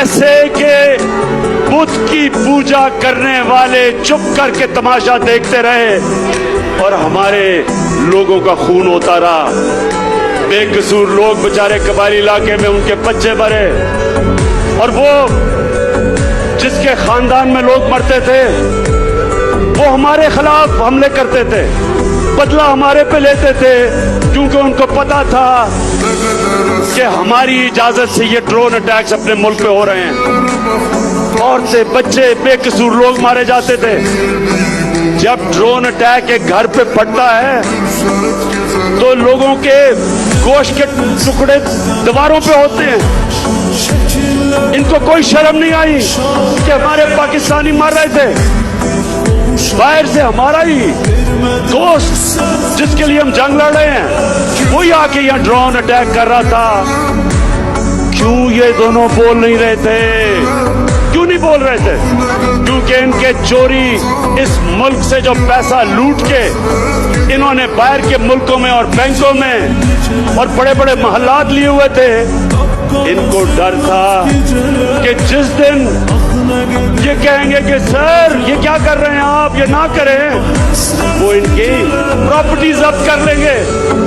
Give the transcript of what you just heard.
पैसे के बुत की पूजा करने वाले चुप करके तमाशा देखते रहे और हमारे लोगों का खून होता रहा। बेकसूर लोग बेचारे कबायली इलाके में उनके बच्चे मरे, और वो जिसके खानदान में लोग मरते थे वो हमारे खिलाफ हमले करते थे, बदला हमारे पे लेते थे, क्योंकि उनको पता था कि हमारी इजाजत से ये ड्रोन अटैक्स अपने मुल्क पे हो रहे हैं। औरतें, बच्चे, बेकसूर लोग मारे जाते थे। जब ड्रोन अटैक एक घर पे पड़ता है तो लोगों के गोश्त के टुकड़े दीवारों पे होते हैं। इनको कोई शर्म नहीं आई कि हमारे पाकिस्तानी मर रहे थे। बाहर से हमारा ही दोस्त जिसके लिए हम जंग लड़ रहे हैं वही आके यहाँ ड्रोन अटैक कर रहा था। क्यों ये दोनों बोल नहीं रहे थे? क्यों नहीं बोल रहे थे? क्योंकि इनके चोरी इस मुल्क से जो पैसा लूट के इन्होंने बाहर के मुल्कों में और बैंकों में और बड़े बड़े महल्लात लिए हुए थे, इनको डर था कि जिस दिन ये कहेंगे कि सर ये क्या कर रहे हैं आप, ये ना करें, वो इनकी प्रॉपर्टी जब्त कर लेंगे।